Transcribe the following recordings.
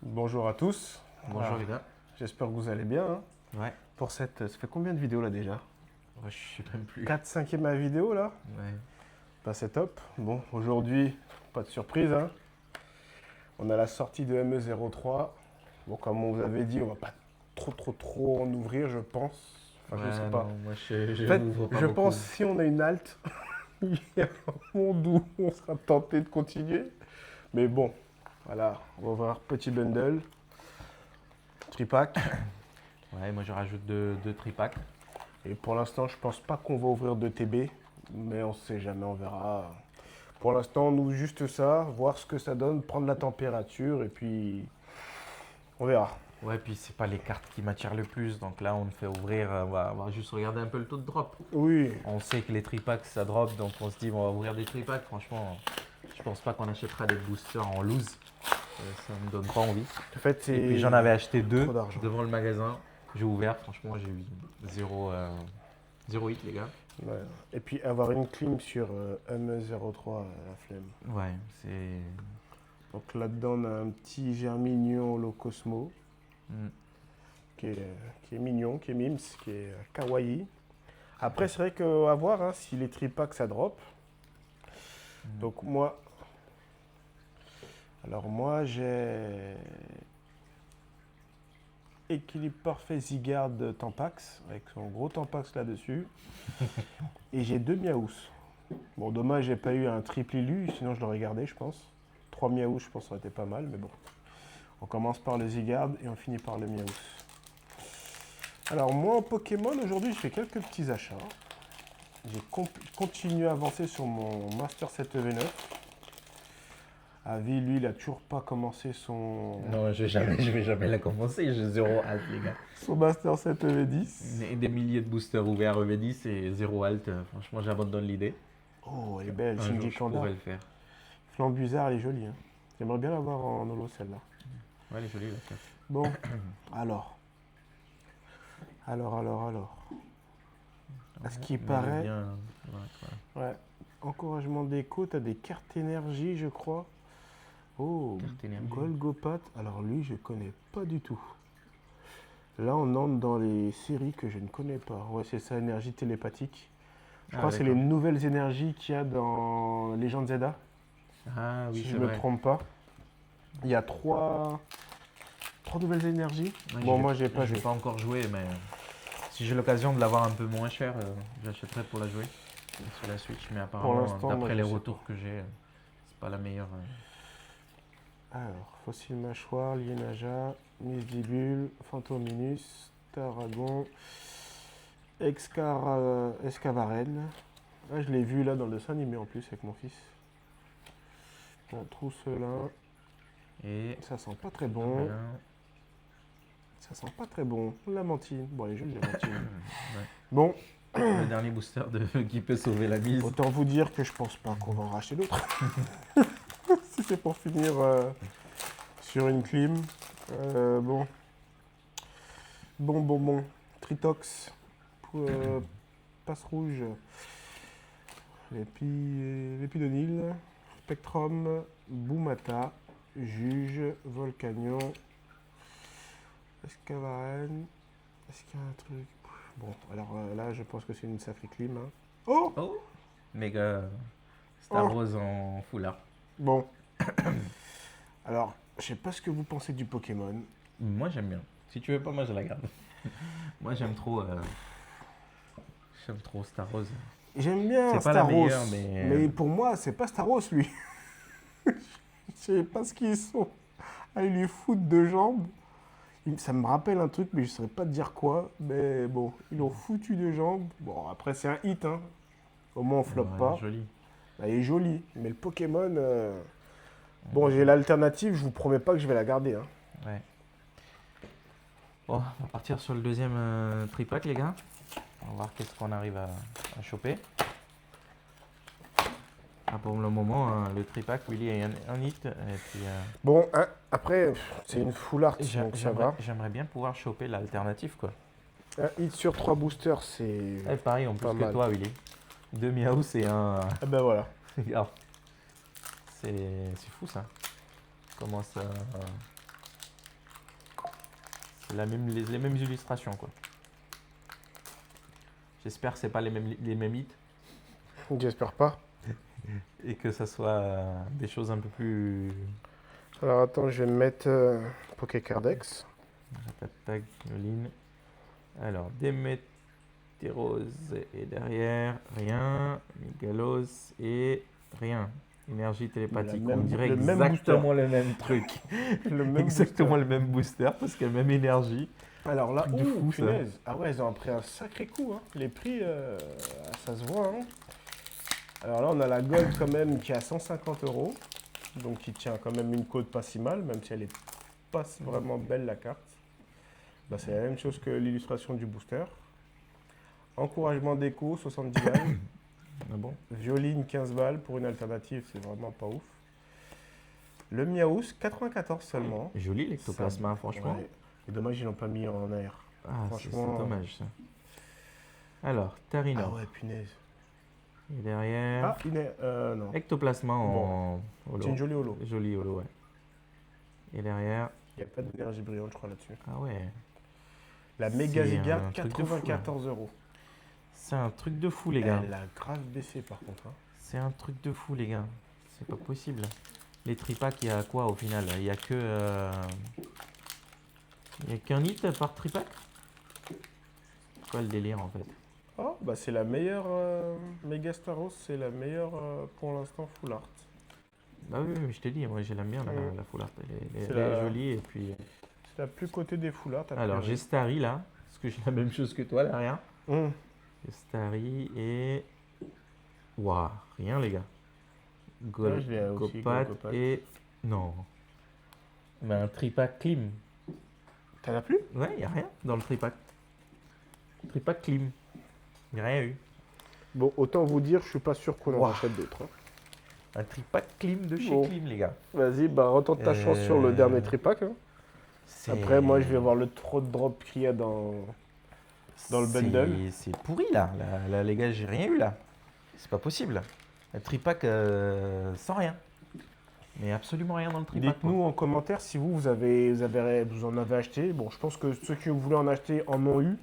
Bonjour à tous. Bonjour les gars. J'espère que vous allez bien. Hein. Ouais. Pour cette. Ça fait combien de vidéos là déjà? Ouais, je sais même plus. 4/5e vidéo là. Ouais. Bah, c'est top. Bon, aujourd'hui, pas de surprise. Hein. On a la sortie de ME03. Bon, comme on vous avait dit, on va pas trop en ouvrir, je pense. Enfin, je sais pas. Non, moi je En fait, n'ouvre pas je beaucoup. pense si on a une halte, il y a un monde où on sera tenté de continuer. Mais bon, voilà, on va voir petit bundle, tripack. Ouais, moi je rajoute deux tripacks. Et pour l'instant, je pense pas qu'on va ouvrir de TB, mais on sait jamais, on verra. Pour l'instant, on ouvre juste ça, voir ce que ça donne, prendre la température et puis on verra. Ouais, puis c'est pas les cartes qui m'attirent le plus. Donc là, on me fait ouvrir, on va juste regarder un peu le taux de drop. Oui, On sait que les tripacks ça drop, donc on se dit on va ouvrir des tripacks. Franchement, je pense pas qu'on achètera des boosters en loose. Ça me donne pas envie. en fait, c'est. Et puis j'en avais acheté deux trop d'argent. devant le magasin. J'ai ouvert, franchement, j'ai eu 0 hit les gars. Ouais. Et puis avoir une clim sur ME03, la flemme. Ouais, c'est. Donc là-dedans, on a un petit Germignon Low Cosmo Hmm. qui est mignon, qui est mims, qui est kawaii. Après, c'est vrai qu'à voir hein, si les tripacks ça drop. Donc moi, j'ai équilibre parfait Zygarde Tampax avec son gros Tampax là-dessus. Et j'ai deux Miaous. Bon, dommage, j'ai pas eu un triple élu, sinon je l'aurais gardé, je pense. 3 Miaous, je pense, ça aurait été pas mal, mais bon. On commence par le Zygarde et on finit par le Miaous. Alors, moi en Pokémon, aujourd'hui, je fais quelques petits achats. J'ai continué à avancer sur mon Master 7 EV9. Avi, lui, il a toujours pas commencé son, Non, je vais jamais la commencer. J'ai 0 halt, les gars. son Master 7 EV10. Des milliers de boosters ouverts EV10 et 0 halt. Franchement, j'abandonne l'idée. Oh, elle est belle, Un jour, Shinji je Kanda. pourrais le faire. Flambuzard, elle est jolie. Hein. J'aimerais bien l'avoir en holo, celle-là. Ouais, elle est jolie, la carte. Bon, alors. À ce qui Mais elle est paraît, bien. Ouais. ouais, encouragement d'écho, tu as des cartes énergie, je crois. Oh, Carte énergie. Golgopath. Alors lui, je connais pas du tout. Là, on entre dans les séries que je ne connais pas. Ouais, c'est ça, énergie télépathique. Je crois que c'est les d'accord. nouvelles énergies qu'il y a dans Legend Zelda, Ah oui, si c'est je ne me vrai. trompe pas. Il y a trois nouvelles énergies. Ouais, Bon, moi, j'ai pas joué. J'ai pas encore joué, mais si j'ai l'occasion de l'avoir un peu moins cher, j'achèterai pour la jouer sur la Switch. Mais apparemment, l'instant, moi, d'après je les sais retours que j'ai, c'est pas la meilleure. Alors, Fossile Mâchoire, Lienaja, Misdibule, Phantominus, Taragon, Escavaren. Ah, je l'ai vu là dans le dessin animé en plus avec mon fils. Bon, Trousselin, Et ça sent pas très bon. voilà. Ça sent pas très bon. Lamantine. Bon, elle est jolie, Lamantine. Ouais. Bon, Le dernier booster qui peut sauver la mise. autant vous dire que je pense pas qu'on va en racheter d'autres. Si c'est pour finir sur une clim. Bon. Bon. Tritox. Passe rouge. L'épidonyle. Spectrum. Boumata. Juge. Volcanion. Escavaren. Est-ce qu'il y a un truc? Bon, alors là, je pense que c'est une sacrée clim. Hein. Oh! Oh, méga Star Oh. Rose en foulard. Bon. Alors, je sais pas ce que vous pensez du Pokémon. Moi j'aime bien. Si tu veux pas, moi je la garde. Moi j'aime trop Star Rose. J'aime bien C'est pas la Staros, meilleure, mais... mais- pour moi, c'est pas Staros, lui. Je sais pas ce qu'ils sont. Allez lui foutre deux jambes. Ça me rappelle un truc, mais je saurais pas te dire quoi. Mais bon, ils l'ont foutu deux jambes. Bon, après, c'est un hit, hein. Au moins, on floppe Ouais, pas. joli. Bah, il est joli, mais le Pokémon... Bon, j'ai l'alternative, je vous promets pas que je vais la garder. Hein. Ouais. Bon, on va partir sur le deuxième tripack, les gars. On va voir qu'est-ce qu'on arrive à choper. Ah, pour le moment, le tripack, Willy est un hit. Et puis, Bon, hein, après, c'est une full art, donc ça va. j'aimerais bien pouvoir choper l'alternative, quoi. Un hit sur 3 boosters, c'est... Eh, pareil, en plus Pas que mal. toi, Willy. 2 Miaou, c'est un... Ah ben voilà. Regarde. C'est fou, ça. Comment ça... C'est les mêmes illustrations, quoi. J'espère que c'est pas les mêmes hits J'espère pas. et que ça soit des choses un peu plus... Alors attends, je vais mettre Pokécardex. Tac, Yoline. Alors, Démétéros et derrière, rien. Mégalos et rien. Énergie télépathique. On dirait le même exactement le même truc. Le même Exactement booster. le même booster parce qu'il y a la même énergie. Alors là, Truc de fou, ça. punaise. Ah ouais, ils ont pris un sacré coup. Hein. Les prix, ça se voit. Hein. Alors là, on a la Gold quand même qui est à 150 €. Donc qui tient quand même une cote pas si mal, même si elle est pas vraiment belle la carte. Bah, c'est la même chose que l'illustration du booster. Encouragement d'écho, 70 balles. Ah bon? Violine, 15 balles. Pour une alternative, c'est vraiment pas ouf. Le Miaous, 94 seulement. Joli l'ectoplasma, franchement. Ouais. Et dommage, ils l'ont pas mis en air. Ah, c'est Franchement. dommage ça. Alors, Tarina. Ah ouais, punaise. Et derrière, Ah, non. ectoplasma en holo. C'est une jolie holo. Joli holo, ouais. Et derrière, Il n'y a pas d'énergie brillante, je crois, là-dessus. ah ouais. La méga C'est Zygarde, un truc de fou, 94 €. C'est un truc de fou, les gars. Elle a grave baissé, par contre. Hein. C'est un truc de fou, les gars. C'est pas possible. Les tripacks, il y a quoi au final? Il y a que. Il y a qu'un hit par tripack? C'est quoi le délire en fait? Oh, bah c'est la meilleure. Mega Staros, c'est la meilleure pour l'instant full art. Bah oui, mais je t'ai dit, moi je l'aime bien Mm. la full art. Elle C'est est la- jolie et puis. C'est la plus cotée des full art. a Alors priori. j'ai Starry là, parce que j'ai la même chose que toi derrière. Hum. J'ai Starry et. Waouh, rien les gars. Ouais, je l'ai aussi, Gopat Gopat. et. Non. Mais un tripack clim. T'en as plus? Ouais, il a rien dans le tripack. Tripack clim. Il n'y a rien eu. Bon, autant vous dire, je suis pas sûr qu'on en Ouah. rachète d'autres. Hein. Un tripack clim de chez Bon. Clim, les gars. Vas-y, bah retente ta chance sur le dernier tripack. Hein. C'est- Après, moi, je vais voir le trop de drop qu'il y a dans le bundle. C'est pourri là. Là, les gars, j'ai rien eu là. C'est pas possible. Un tripack sans rien. Mais absolument rien dans le tripack. Dites-nous en commentaire si vous en avez acheté. Bon, je pense que ceux qui voulaient en acheter en ont eu.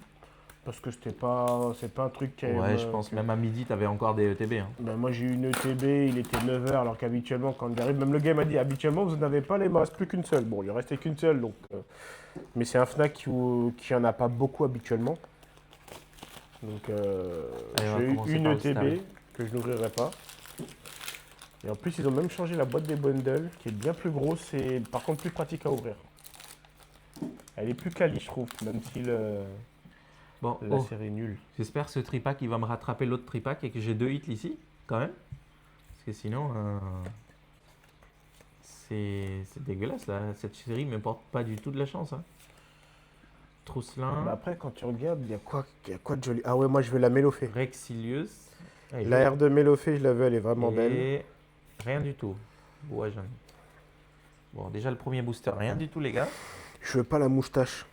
Parce que c'est pas un truc qui quoi. Ouais, je pense même à midi, t'avais encore des ETB. Hein. Ben, moi, j'ai eu une ETB, il était 9 h, alors qu'habituellement, quand il arrive, même le gars m'a dit habituellement, vous n'en avez pas, il ne me reste plus qu'une seule. Bon, il ne restait qu'une seule, donc. Mais c'est un Fnac qui en a pas beaucoup habituellement. Donc, Allez, on va j'ai eu commencer une par le ETB Starry. que je n'ouvrirai pas. Et en plus, ils ont même changé la boîte des bundles, qui est bien plus grosse et par contre plus pratique à ouvrir. Elle est plus quali, je trouve, même si Bon, la oh, série est nulle. j'espère que ce tripack il va me rattraper l'autre tripack et que j'ai 2 hits ici, quand même. Parce que sinon, c'est dégueulasse là. Cette série ne me porte pas du tout de la chance. Hein. Trousselin, Bah après, quand tu regardes, il y a quoi de joli? Ah ouais, moi je veux la Mélofée. Rexilius. Ah, il La est R de Mélofée, je la veux, elle est vraiment belle. Et rien du tout. Ouais, j'en ai. Bon, déjà le premier booster, rien du tout, les gars. Je veux pas la moustache.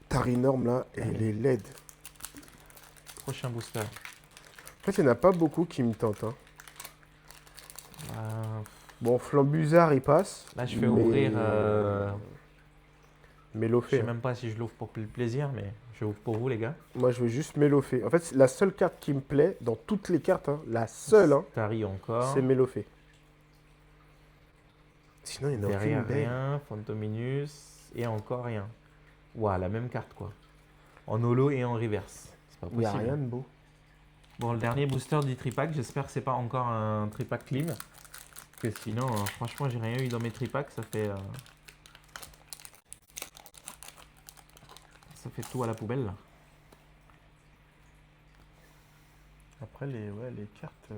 Tarinorme là, elle est laide. Prochain booster. En fait, il n'y en a pas beaucoup qui me tentent. Hein. Euh, Bon, Flambuzard, il passe. là, je vais ouvrir. Je Mélofée. sais même pas si je l'ouvre pour le plaisir, mais je ouvre pour vous, les gars. Moi, je veux juste Mélofée. En fait, c'est la seule carte qui me plaît dans toutes les cartes, hein, la seule, hein, Starry encore. c'est Mélofée. Sinon, il n'y en a aucune Derrière belle. rien, Phantominus et encore rien. Ouah, la même carte quoi. En holo et en reverse. C'est pas Il n'y a possible. rien de beau. Bon, le dernier booster du tripack, j'espère que c'est pas encore un tripack clean. Parce que sinon, franchement, j'ai rien eu dans mes tripacks, ça fait tout à la poubelle. Là. Après, les cartes.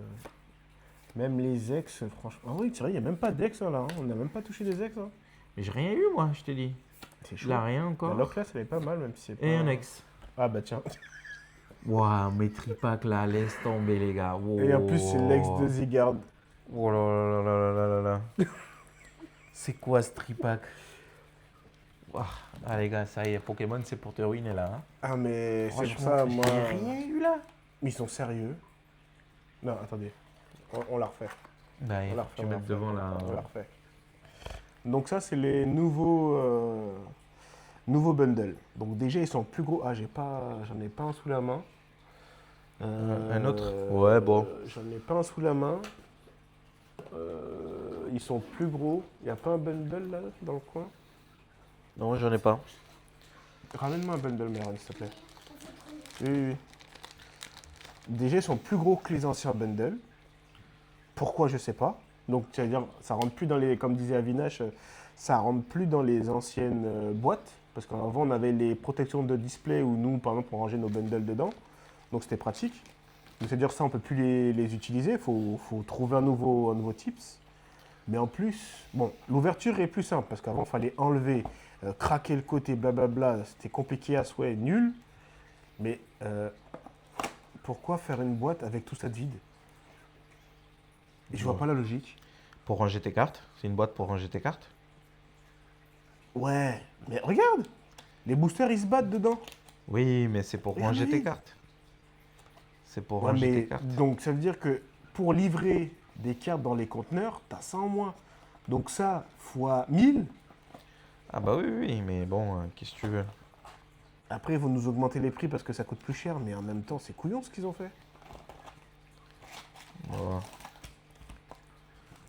Même les ex, franchement. Ah oui, c'est vrai, il n'y a même pas d'ex hein, là. Hein. On n'a même pas touché des ex. Hein. Mais j'ai rien eu moi, je t'ai dit. C'est chaud. Là, rien La encore. Lockless, elle est pas mal, même si c'est pas. Et un ex. Ah bah tiens. Waouh, mes tripacks là, laisse tomber les gars. Wow. Et en plus, c'est l'ex de Zygarde. Oh là là là là là là là. C'est quoi ce tripack? Ah les gars, ça y est, Pokémon c'est pour te ruiner là. Hein. Ah mais c'est pour Franchement, ça, moi. j'ai rien eu là. Ils sont sérieux. Non, attendez. On la refait. Bah, On la tu refait. mets devant là. On la refait. Donc ça, c'est les nouveaux Nouveau bundle. Donc déjà, ils sont plus gros. Ah, j'en ai pas un sous la main. Un autre? Ouais, bon. J'en ai pas un sous la main. Ils sont plus gros. Il n'y a pas un bundle là, dans le coin? Non, j'en ai pas. Ramène-moi un bundle, Meron, s'il te plaît. Oui, oui, oui. Déjà, ils sont plus gros que les anciens bundles. Pourquoi, je sais pas. Donc, ça veut dire, ça rentre plus dans les, comme disait Avinash, ça rentre plus dans les anciennes boîtes. Parce qu'avant, on avait les protections de display où nous, par exemple, on rangeait nos bundles dedans. Donc, c'était pratique. Donc, c'est-à-dire, ça, on peut plus les utiliser. Faut trouver un nouveau tips. Mais en plus, bon, l'ouverture est plus simple. Parce qu'avant, il fallait enlever, craquer le côté, blablabla. C'était compliqué à souhait, nul. Mais pourquoi faire une boîte avec tout ça de vide? Et je vois pas la logique. Pour ranger tes cartes? C'est une boîte pour ranger tes cartes? Ouais, mais regarde, les boosters ils se battent dedans. Oui, mais c'est pour ranger tes Regardez. cartes. C'est pour Ouais, ranger tes mais cartes. donc ça veut dire que pour livrer des cartes dans les conteneurs, t'as ça en moins. Donc ça, fois 1000, Ah bah oui, oui, mais bon, qu'est-ce que tu veux? après ils vont nous augmenter les prix parce que ça coûte plus cher, mais en même temps c'est couillon ce qu'ils ont fait. Bon,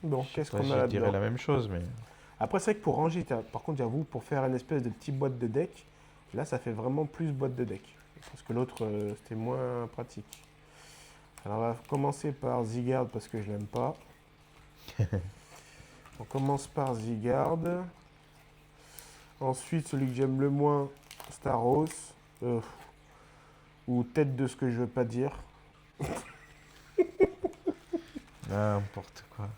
Bon, je sais qu'est-ce pas, qu'on a je dirais là-dedans? la même chose, mais... Après c'est vrai que pour ranger, par contre j'avoue, pour faire une espèce de petite boîte de deck, là ça fait vraiment plus boîte de deck. Parce que l'autre c'était moins pratique. Alors on va commencer par Zygarde parce que je l'aime pas. On commence par Zygarde. Ensuite, celui que j'aime le moins, Staros. Ou tête de ce que je veux pas dire. N'importe quoi.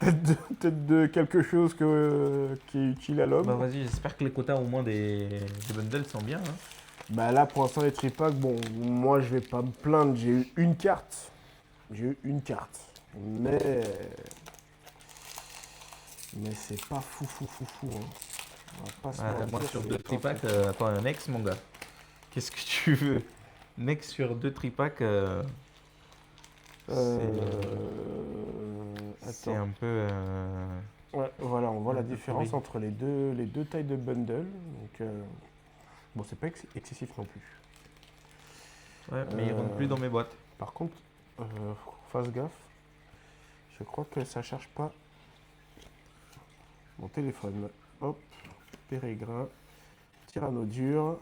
Tête de quelque chose qui est utile à l'homme. Bah vas-y, j'espère que les quotas au moins des bundles sont bien. Hein. Bah là, pour l'instant, les tripacks, bon, moi, je vais pas me plaindre. J'ai eu une carte. J'ai eu une carte. Mais c'est pas fou. Hein. On va pas se mentir, Moi sur c'est deux pas tripacks, fou. attends, un ex mon gars. Qu'est-ce que tu veux? Next sur deux tripacks, c'est Attends. un peu... Ouais, voilà, on voit un la peu différence pourri. entre les deux tailles de bundle. Donc, bon, c'est pas excessif non plus. Ouais, mais ils rentrent plus dans mes boîtes. Par contre, fasse gaffe. Je crois que ça charge pas mon téléphone. Hop, Pérégrin, Tyranno dur,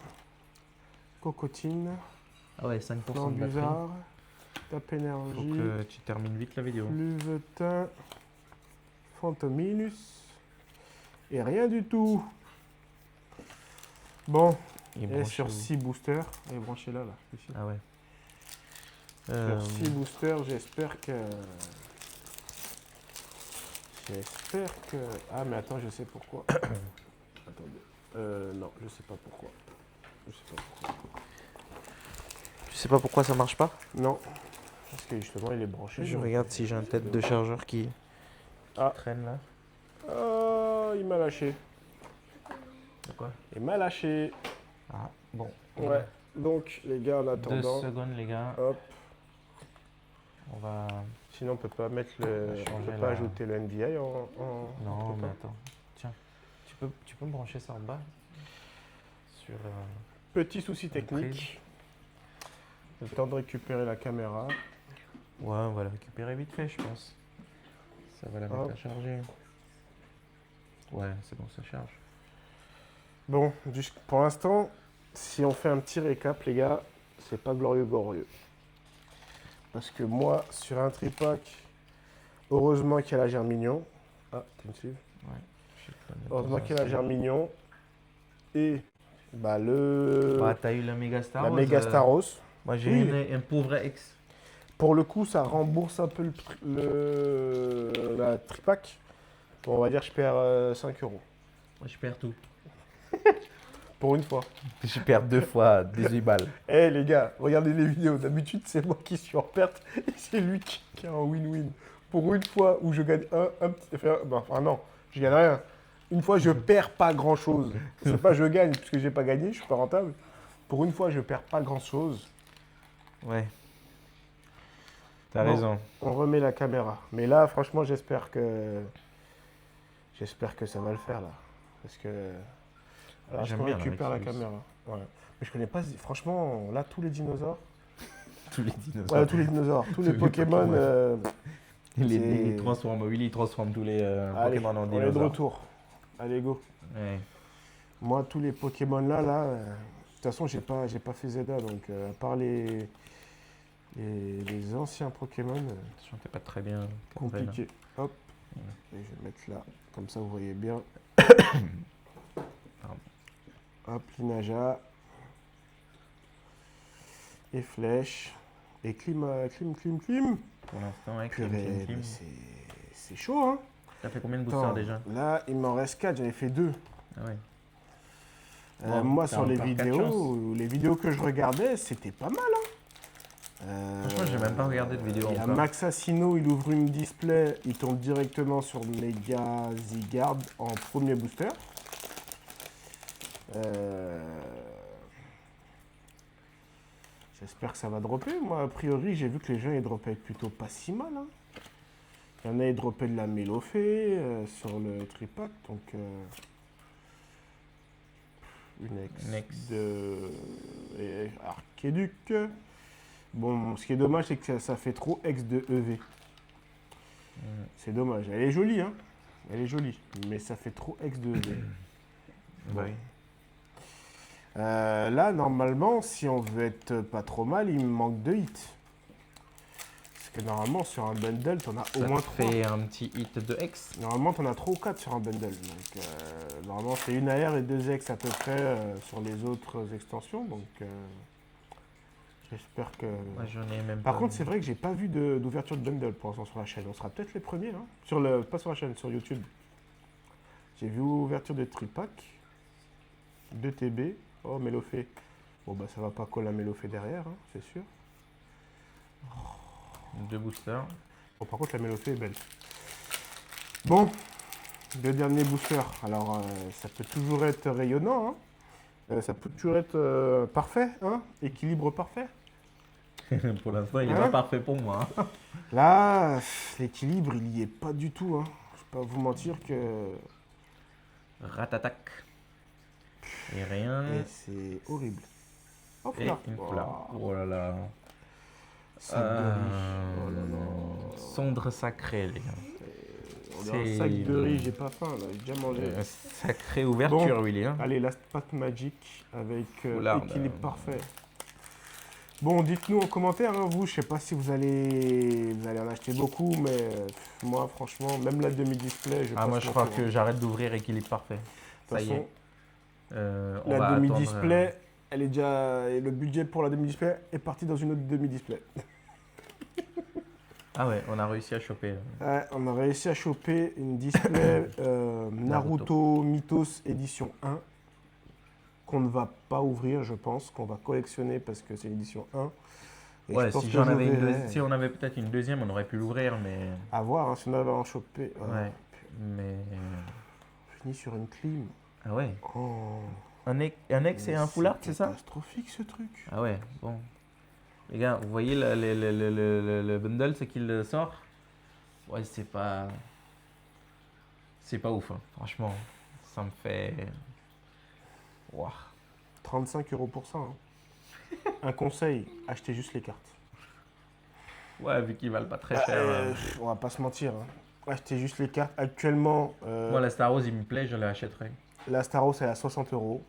Cocotine, Ah ouais, 5% de batterie. Lambusard, Tape Faut Énergie, que tu termines vite la vidéo. Fluvetin, Fantominus, et rien du tout. Bon, Il est et branché sur où? 6 boosters, elle est branchée là, ici. Ah ouais. Sur 6 boosters, j'espère que... Ah, mais attends, je sais pourquoi. Attendez. Non, je sais pas pourquoi. Je sais pas pourquoi. Tu sais pas pourquoi ça marche pas? Non, parce que justement, il est branché. Je donc. regarde si j'ai un tête de chargeur qui Ah. traîne là. Oh, il m'a lâché. De quoi? Il m'a lâché. Ah, bon. Ouais. Donc, les gars, en 2 attendant... secondes les gars. Hop. On va... Sinon, on peut pas mettre On le... va On changer peut pas la- ajouter le NVI en Non, entre-temps. mais attends. Tiens, tu peux me brancher ça en bas? Sur... Petit souci technique. Le temps de récupérer la caméra. Ouais, on va la récupérer vite fait, je pense. Ça va la mettre Hop. à charger. Ouais, c'est bon, ça charge. Bon, pour l'instant, si on fait un petit récap, les gars, c'est pas glorieux. Parce que moi, sur un tripack, heureusement qu'il y a la Germignon. Ah, tu me suis? Ouais. Je vais te la mettre Heureusement dans un qu'il y a la slip. Germignon. Et bah, Bah, t'as eu la Mega Star la Wars, Mega Staros. Moi, j'ai Oui. un pauvre ex. Pour le coup, ça rembourse un peu la tripack. Bon, on va dire que je perds 5 euros. Moi, je perds tout. Pour une fois. Je perds 2 fois 18 balles. Eh les gars, regardez les vidéos. D'habitude, c'est moi qui suis en perte et c'est lui qui a un win-win. Pour une fois où je gagne un petit. Enfin, non, je gagne rien. Une fois, je perds pas grand-chose. C'est pas je gagne, puisque j'ai pas gagné, je suis pas rentable. Pour une fois, je perds pas grand-chose. Ouais. T'as Bon, raison. On remet la caméra. Mais là, franchement, j'espère que ça va le faire là. Parce que Alors, est-ce J'aime qu'on bien récupère la Reckless. caméra? Ouais. Mais je connais pas. Franchement, là, tous les dinosaures. Tous les dinosaures. Ouais, tous les dinosaures. Tous les les Pokémon. Pokémon. Il c'est- transforme, Willy, il transforme tous les Allez, Pokémon en on est de dinosaures. retour. Allez, go. Ouais. Moi, tous les Pokémon là, de toute façon, j'ai pas fait Zelda, donc à part les anciens Pokémon, Je sentais pas très bien. compliqué. Hop, et je vais mettre là, comme ça vous voyez bien. Hop, Linaja. Et flèche. Et clim. Pour l'instant, avec Purée, Clim. mais c'est chaud, hein. T'as fait combien de boosters Attends, déjà? là, il m'en reste 4, j'en ai fait 2. Ah ouais. Bon, Moi, t'as sur les encore 4 chances. vidéos que je regardais, c'était pas mal, hein. Franchement, j'ai même pas regardé de vidéo Il y a encore. Max Asino, il ouvre une display, il tombe directement sur Mega Zygarde en premier booster. J'espère que ça va dropper. Moi, a priori, j'ai vu que les gens ils droppaient plutôt pas si mal, hein. Il y en a qui droppaient de la Mélofée sur le tripack, donc une ex de Archéduc. Bon, ce qui est dommage, c'est que ça fait trop ex de EV. C'est dommage. Elle est jolie, hein. Elle est jolie, mais ça fait trop ex de EV. Bah oui. Là, normalement, si on veut être pas trop mal, il me manque 2 hits. Parce que normalement, sur un bundle, t'en as au Ça moins te 3. fait un petit hit de X. Normalement, t'en as 3 ou 4 sur un bundle. Donc, normalement, c'est une AR et 2 X à peu près sur les autres extensions. Donc, j'espère que. Moi, j'en ai même Par pas. contre, c'est vrai que j'ai pas vu d'ouverture de bundle pour l'instant sur la chaîne. On sera peut-être les premiers, hein. Pas sur la chaîne, sur YouTube. J'ai vu ouverture de tripack, 2 TB. Oh, Mélofée. Bon, bah, ça va pas coller à Mélofée derrière, hein, c'est sûr. 2 boosters. Bon, par contre, la Mélofée est belle. Bon, 2 derniers boosters. Alors, ça peut toujours être rayonnant, hein. Ça peut toujours être parfait, hein. Équilibre parfait. Pour l'instant, il est Hein pas parfait pour moi. Hein. Là, l'équilibre, il y est pas du tout, hein. Je vais pas vous mentir que. Ratatac. Et rien. Et c'est horrible. Oh, Et là. une Wow. fleur. Oh là là. Sac de riz. Oh là là. Cendre sacrée, les gars. On dirait un sac de riz, j'ai pas faim là, j'ai déjà mangé. Sacrée ouverture, Bon. Willy. Hein. Allez, Last Pack Magic avec Oula, équilibre parfait. Bon, dites-nous en commentaire, hein, vous, je sais pas si vous allez en acheter beaucoup, mais moi, franchement, même la demi-display, je Ah, moi, passe je mon crois tour, que hein. j'arrête d'ouvrir équilibre parfait. De Ça toute y est. façon, On va la attendre, demi-display, elle est déjà. Et le budget pour la demi-display est parti dans une autre demi-display. Ah ouais, on a réussi à choper. Ouais, on a réussi à choper une display Naruto Mythos édition 1 qu'on ne va pas ouvrir, je pense, qu'on va collectionner parce que c'est l'édition 1. Et Ouais, je pense si, que je verrai. si on avait peut-être une deuxième, on aurait pu l'ouvrir, mais. À voir, hein, si on avait en chopé. Ouais, mais. Fini sur une clim. Ah ouais. Oh, Un ex et un full art, c'est ça? catastrophique ce truc. Ah ouais, bon. Les gars, vous voyez le bundle, ce qu'il sort? Ouais, c'est pas. C'est pas ouf, hein. Franchement. Ça me fait. Waouh. 35 € pour ça. Hein. Un conseil, achetez juste les cartes. Ouais, vu qu'ils valent pas très cher. On va pas se mentir. Hein. Achetez juste les cartes. Actuellement, Moi, la Star Wars, il me plaît, je l'achèterai. la Staros, elle est à 60 €.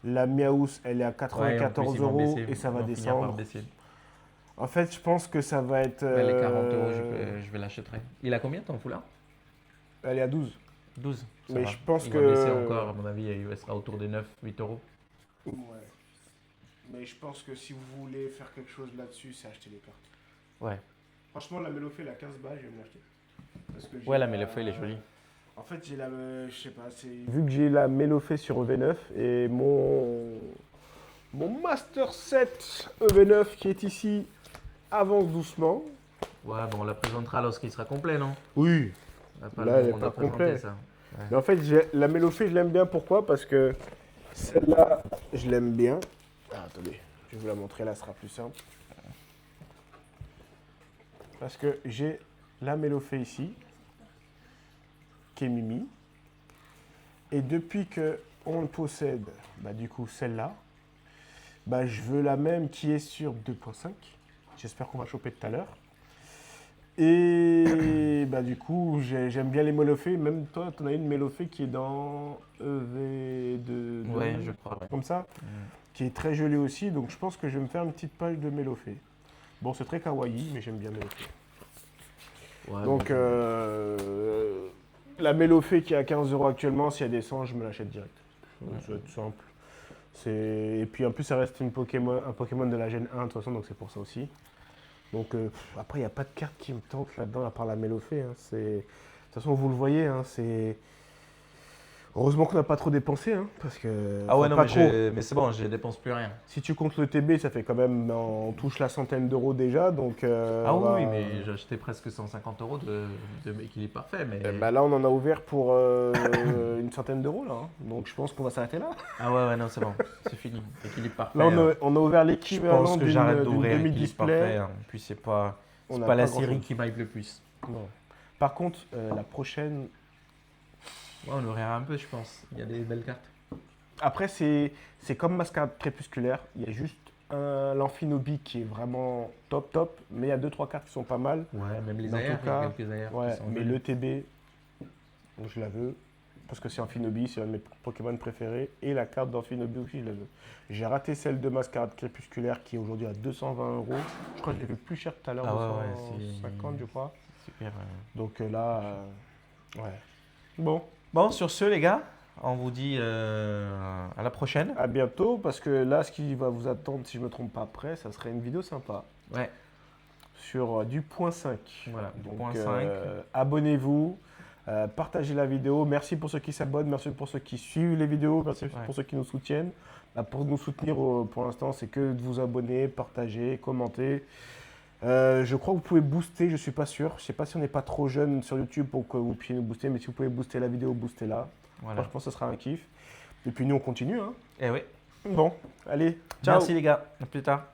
La Miaous, elle est à Ouais, en 94 plus, ils vont € baisser, et ça va ils vont finir par descendre. baisser. En fait, je pense que ça va être. Ouais, les 40 €, je vais l'achèterai. Il a combien ton foulard? Elle est à 12. 12. Ça Mais va. je pense il que. va baisser encore, à mon avis, il sera autour des 9, 8 €. Ouais. Mais je pense que si vous voulez faire quelque chose là-dessus, c'est acheter les cartes. Ouais. Franchement, la Mélofée, elle a 15 balles, je vais me l'acheter. Parce que j'ai Ouais, la Mélofée, elle est jolie. En fait, j'ai la. Je sais pas, c'est. Vu que j'ai la Mélofée sur EV9 et mon Master 7 EV9 qui est ici avance doucement. Ouais, bon, on la présentera lorsqu'il sera complet, non? Oui. On va pas Là, le elle est on pas doit présenter complet. ça. Mais en fait, la Mélofée, je l'aime bien. Pourquoi? Parce que celle-là, je l'aime bien. Ah, attendez, je vais vous la montrer, là, ce sera plus simple. Parce que j'ai la Mélofée ici, qui est Mimi. Et depuis que on possède du coup celle-là. Je veux la même qui est sur 2.5. J'espère qu'on va choper tout à l'heure. Et du coup, j'aime bien les Melofé. Même toi, tu en as une Melofé qui est dans EV2, Ouais, je crois. Ouais. comme ça, qui est très jolie aussi. Donc je pense que je vais me faire une petite page de Melofé. Bon, c'est très kawaii, mais j'aime bien Melofé. Ouais, Donc la Melofé qui est à 15 € actuellement, si elle descend, je me l'achète direct. Ça va être simple. Et puis en plus, ça reste un Pokémon de la Gen 1 de toute façon, donc c'est pour ça aussi. Donc après, il n'y a pas de carte qui me tente là-dedans à part la Melofé. Hein. De toute façon, vous le voyez, hein, c'est. Heureusement qu'on n'a pas trop dépensé, hein, parce que. Ah ouais, non, pas mais, trop. mais c'est bon, je dépense plus rien. Si tu comptes le TB, ça fait quand même, on touche la centaine d'euros déjà, donc. Ah oui, mais j'ai acheté presque 150 € de équilibre parfait. Mais... là, on en a ouvert pour une centaine d'euros, là. Hein. Donc je pense qu'on va s'arrêter là. Ah ouais, non, c'est bon, c'est fini. Équilibre parfait. Là, on a ouvert je l'équivalent pense que j'arrête d'une d'ouvrir équilibre demi-display. parfait. Hein. Puis c'est pas On n'a la pas série grand-chose. qui m'hype le plus. Non. Par contre, la prochaine. Ouais, on ouvrira un peu, je pense. Il y a des belles cartes. Après, c'est comme Mascarade Crépusculaire. Il y a juste l'Amphinobi qui est vraiment top. Mais il y a 2-3 cartes qui sont pas mal. Ouais, même les Dans AR, tout cas, il y a quelques AR. Ouais, qui sont mais jolis. le TB, je la veux. Parce que c'est Amphinobi, c'est un de mes Pokémon préférés. Et la carte d'Amphinobi aussi, je la veux. J'ai raté celle de Mascarade Crépusculaire qui est aujourd'hui à 220 €. Je crois que je l'ai vu plus cher tout à l'heure, Ah ouais, 250 je crois. Super. Donc là, ouais. Bon, Bon, sur ce, les gars, on vous dit à la prochaine. à bientôt. Parce que là, ce qui va vous attendre, si je ne me trompe pas après, ça serait une vidéo sympa. Ouais, Sur du point 5. voilà, du Donc, point 5. abonnez-vous, partagez la vidéo. Merci pour ceux qui s'abonnent, merci pour ceux qui suivent les vidéos, merci pour ceux qui nous soutiennent. Pour nous soutenir, pour l'instant, c'est que de vous abonner, partager, commenter. Je crois que vous pouvez booster, je suis pas sûr. Je sais pas si on n'est pas trop jeune sur YouTube pour que vous puissiez nous booster, mais si vous pouvez booster la vidéo, boostez-la. Voilà. Moi, je pense que ce sera un kiff. Et puis nous, on continue. Hein. Eh oui. Bon, allez, ciao. Merci les gars, à plus tard.